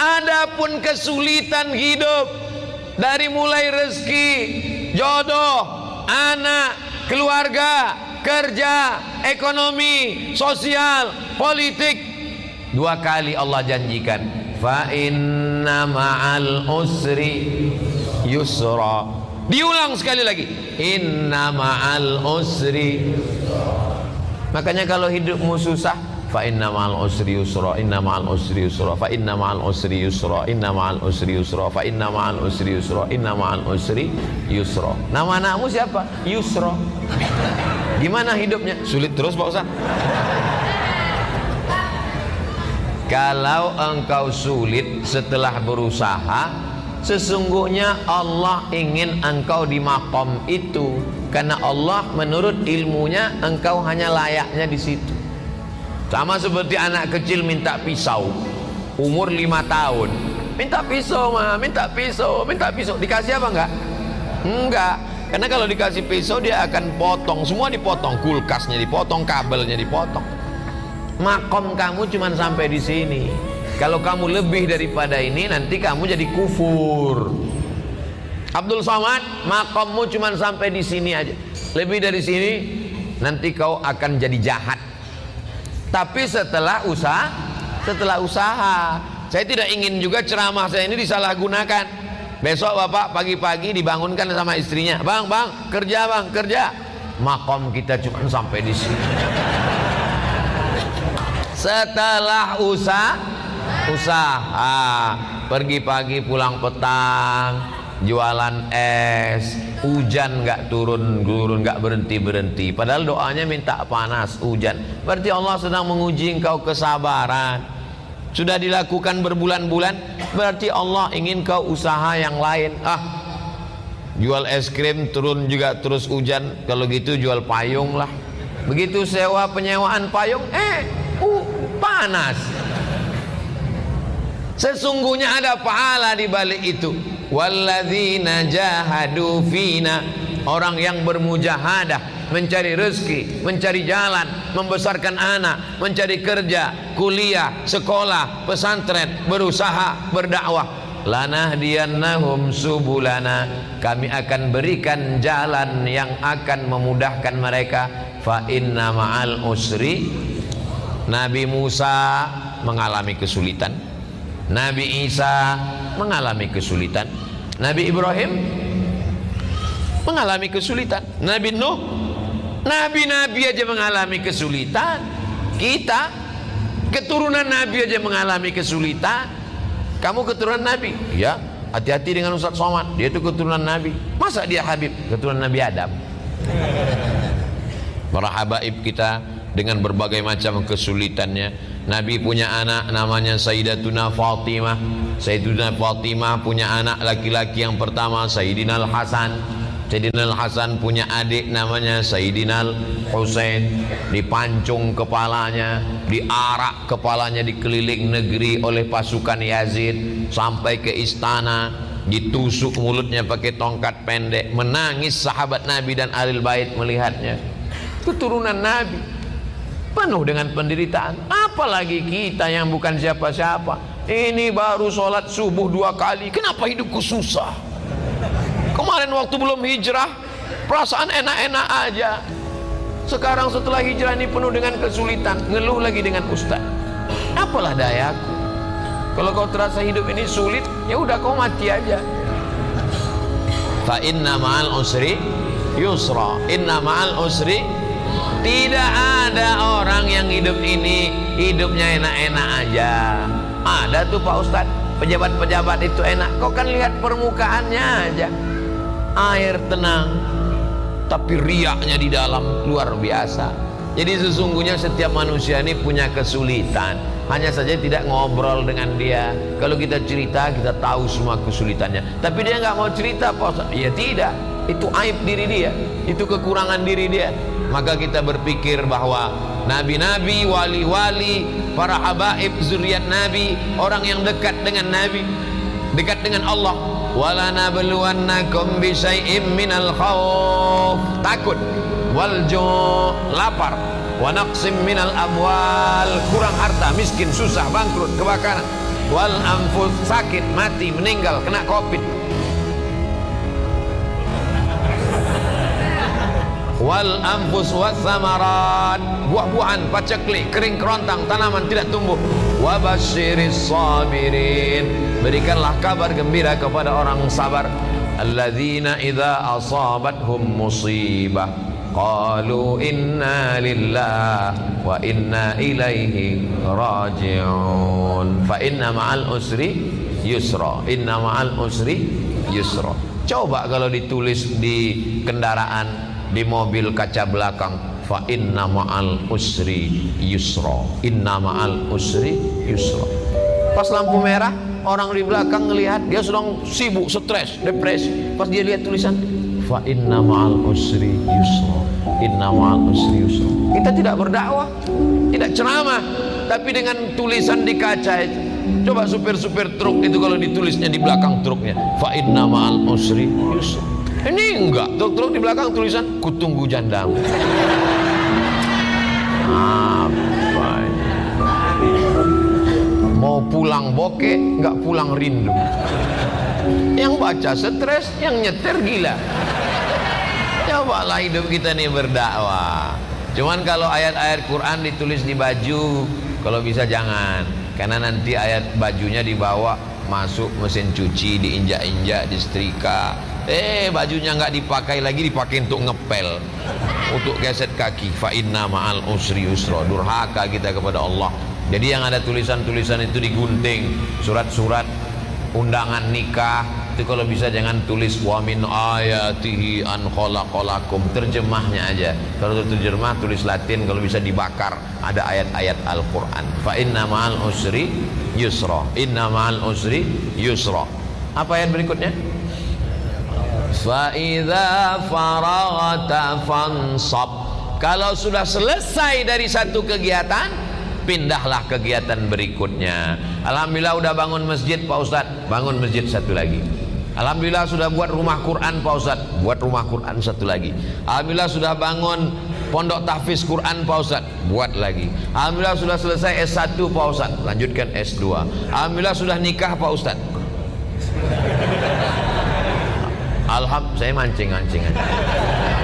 Adapun kesulitan hidup, dari mulai rezeki, jodoh, anak, keluarga, kerja, ekonomi, sosial, politik, 2 kali Allah janjikan, fa inna ma'al usri yusra. Diulang sekali lagi, inna ma'al usri. Makanya kalau hidupmu susah, fa inna ma'al usri yusra, inna ma'al usri yusra, fa inna ma'al usri yusra, inna ma'al usri yusra, fa inna ma'al usri yusra, inna ma'al usri yusra. Nama anakmu siapa? Yusra. Gimana hidupnya? Sulit terus Pak Ustaz. Kalau engkau sulit setelah berusaha, sesungguhnya Allah ingin engkau di makom itu, karena Allah menurut ilmunya engkau hanya layaknya di situ. Sama seperti anak kecil minta pisau, umur 5 tahun, minta pisau mah, minta pisau, minta pisau. Dikasih apa enggak? Enggak. Karena kalau dikasih pisau dia akan potong, semua dipotong, kulkasnya dipotong, kabelnya dipotong. Makom kamu cuma sampai di sini. Kalau kamu lebih daripada ini, nanti kamu jadi kufur. Abdul Somad, makommu cuma sampai di sini aja. Lebih dari sini, nanti kau akan jadi jahat. Tapi setelah usaha, saya tidak ingin juga ceramah saya ini disalahgunakan. Besok bapak pagi-pagi dibangunkan sama istrinya, bang, kerja bang, kerja. Makom kita cuma sampai di sini. Setelah usaha, pergi pagi pulang petang, jualan es, hujan nggak turun nggak berhenti. Padahal doanya minta panas, hujan. Berarti Allah sedang menguji engkau kesabaran. Sudah dilakukan berbulan-bulan, berarti Allah ingin kau usaha yang lain. Jual es krim turun juga terus hujan, kalau gitu jual payung lah. Begitu sewa penyewaan payung, panas. Sesungguhnya ada pahala di balik itu. Walladzina jahadu fina, orang yang bermujahadah, mencari rezeki, mencari jalan, membesarkan anak, mencari kerja, kuliah, sekolah, pesantren, berusaha, berdakwah. Lanahdiyannahum subulana, kami akan berikan jalan yang akan memudahkan mereka. Fa inna ma'al usri. Nabi Musa mengalami kesulitan, Nabi Isa mengalami kesulitan, Nabi Ibrahim mengalami kesulitan, Nabi Nuh, nabi-nabi aja mengalami kesulitan. Kita keturunan Nabi aja mengalami kesulitan. Kamu keturunan Nabi? Ya, hati-hati dengan Ustaz Somad, dia itu keturunan Nabi. Masa dia Habib? Keturunan Nabi Adam. Para habaib kita dengan berbagai macam kesulitannya. Nabi punya anak namanya Sayyidatuna Fatimah. Sayyidatuna Fatimah punya anak laki-laki yang pertama Sayyidina Al-Hasan. Sayyidina Al-Hasan punya adik namanya Sayyidina Al-Husain. Dipancung kepalanya, diarak kepalanya dikeliling negeri oleh pasukan Yazid sampai ke istana, ditusuk mulutnya pakai tongkat pendek. Menangis sahabat Nabi dan Ahlul Bait melihatnya. Keturunan Nabi penuh dengan penderitaan. Apalagi kita yang bukan siapa-siapa. Ini baru sholat subuh 2 kali, kenapa hidupku susah? Kemarin waktu belum hijrah perasaan enak-enak aja. Sekarang setelah hijrah ini penuh dengan kesulitan, ngeluh lagi dengan ustaz. Apalah dayaku. Kalau kau terasa hidup ini sulit, ya udah kau mati aja. Fa inna ma'al usri yusra, inna ma'al usri. Tidak ada orang yang hidup ini hidupnya enak-enak aja. Ada tuh Pak Ustadz, pejabat-pejabat itu enak. Kau kan lihat permukaannya aja, air tenang, tapi riaknya di dalam luar biasa. Jadi sesungguhnya setiap manusia ini punya kesulitan, hanya saja tidak ngobrol dengan dia. Kalau kita cerita, kita tahu semua kesulitannya. Tapi dia nggak mau cerita Pak Ustadz. Ya tidak, itu aib diri dia, itu kekurangan diri dia. Maka kita berpikir bahwa nabi-nabi, wali-wali, para habaib, zuriat Nabi, orang yang dekat dengan Nabi, dekat dengan Allah. Wala nabluwannakum bisyai'im minal khauf, takut, wal ju', lapar, wa naqsim minal amwal, kurang harta, miskin, susah, bangkrut, kebakaran. wal anfus, sakit, mati, meninggal, kena covid, wal anfus was samarat, buah-buahan, paceklik, kering kerontang, tanaman tidak tumbuh. Wa basyiris sabirin, berikanlah kabar gembira kepada orang sabar. Alladzina idza asabathum musibah qalu inna lillah wa inna ilaihi raji'un. Fa inna ma'al usri yusra, inna ma'al usri yusra. Coba kalau ditulis di kendaraan, di mobil kaca belakang, fa inna ma'al usri yusra, inna ma'al usri yusra. Pas lampu merah, orang di belakang ngelihat dia sedang sibuk, stres, depresi. Pas dia lihat tulisan fa inna ma'al usri yusra, inna ma'al usri yusra. Kita tidak berdakwah, tidak ceramah, tapi dengan tulisan di kaca itu. Coba supir-supir truk itu kalau ditulisnya di belakang truknya fa inna ma'al usri yusra. Ini enggak, truk-truk di belakang tulisan kutunggu jandamu. Apa ini? Mau pulang bokeh, enggak pulang rindu. Yang baca stres, yang nyetir gila. Cobalah hidup kita nih berdakwah. Cuman kalau ayat-ayat Quran ditulis di baju, kalau bisa jangan, karena nanti ayat bajunya dibawa masuk mesin cuci, diinjak-injak, disetrika. Bajunya nggak dipakai lagi, dipakai untuk ngepel, untuk geset kaki. Fa inna ma'al usri yusra. Durhaka kita kepada Allah. Jadi yang ada tulisan-tulisan itu digunting, surat-surat undangan nikah itu kalau bisa jangan tulis wa min ayatihi an khalaqalakum, terjemahnya aja. Kalau terjemah tulis Latin, kalau bisa dibakar, ada ayat-ayat Al-Qur'an. Fa inna ma'al usri yusra, inna ma'al usri yusra. Apa ayat berikutnya? Fa idza faraghta fansab. Kalau sudah selesai dari satu kegiatan, pindahlah kegiatan berikutnya. Alhamdulillah udah bangun masjid Pak Ustadz, bangun masjid satu lagi. Alhamdulillah sudah buat rumah Quran Pak Ustadz, buat rumah Quran satu lagi. Alhamdulillah sudah bangun pondok tahfiz Quran Pak Ustadz, buat lagi. Alhamdulillah sudah selesai S1 Pak Ustadz, lanjutkan S2. Alhamdulillah sudah nikah Pak Ustadz. Alhamdulillah, saya mancing-mancing aja.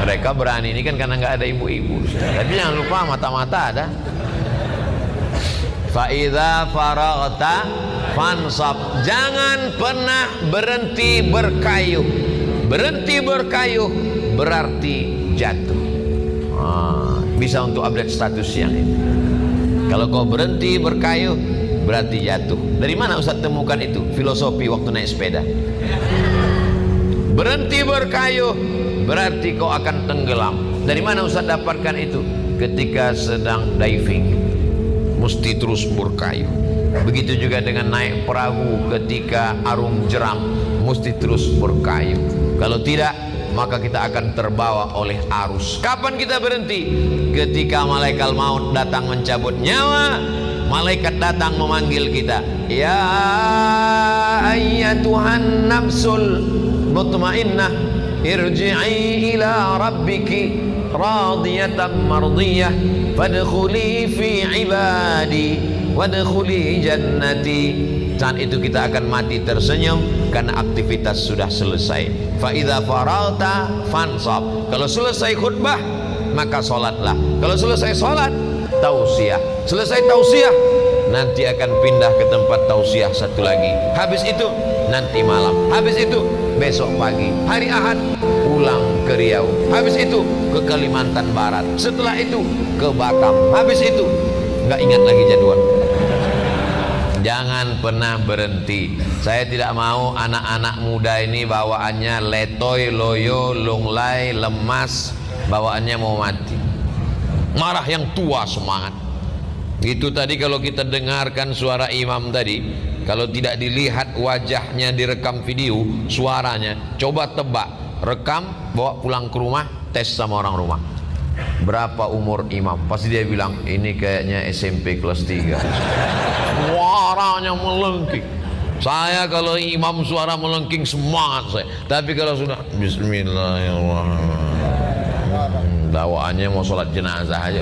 Mereka berani ini kan karena nggak ada ibu-ibu. Tapi jangan lupa mata-mata ada. Fa idza faraghta fansab. Jangan pernah berhenti berkayuh. Berhenti berkayuh berarti jatuh. Bisa untuk update status yang ini. Kalau kau berhenti berkayuh berarti jatuh. Dari mana Ustaz temukan itu? Filosofi waktu naik sepeda. Berhenti berkayuh berarti kau akan tenggelam. Dari mana Ustaz dapatkan itu? Ketika sedang diving, mesti terus berkayuh. Begitu juga dengan naik perahu ketika arung jeram, mesti terus berkayuh. Kalau tidak, maka kita akan terbawa oleh arus. Kapan kita berhenti? Ketika malaikat maut datang mencabut nyawa. Malaikat datang memanggil kita, ya ayyatuhan nafsul mutmainnah irji'i ila rabbiki radiyatan mardiyah fadkhuli fi ibadi wadkhuli jannati. Saat itu kita akan mati tersenyum karena aktivitas sudah selesai. Fa idza faragta fansab. Kalau selesai khutbah maka salatlah. Kalau selesai salat tausiah. Selesai tausiah nanti akan pindah ke tempat tausiah satu lagi. Habis itu nanti malam. Habis itu besok pagi. Hari Ahad pulang ke Riau. Habis itu ke Kalimantan Barat. Setelah itu ke Batam. Habis itu nggak ingat lagi jadwal. Jangan pernah berhenti. Saya tidak mau anak-anak muda ini bawaannya letoy, loyo, lunglai, lemas, bawaannya mau mati. Marah yang tua semangat. Itu tadi kalau kita dengarkan suara imam tadi, kalau tidak dilihat wajahnya direkam video, suaranya, coba tebak, rekam, bawa pulang ke rumah, tes sama orang rumah. Berapa umur imam? Pasti dia bilang, ini kayaknya SMP kelas 3. Suaranya melengking. Saya kalau imam suara melengking semangat saya. Tapi kalau sudah Bismillahirrahmanirrahim, bawaannya mau sholat jenazah aja.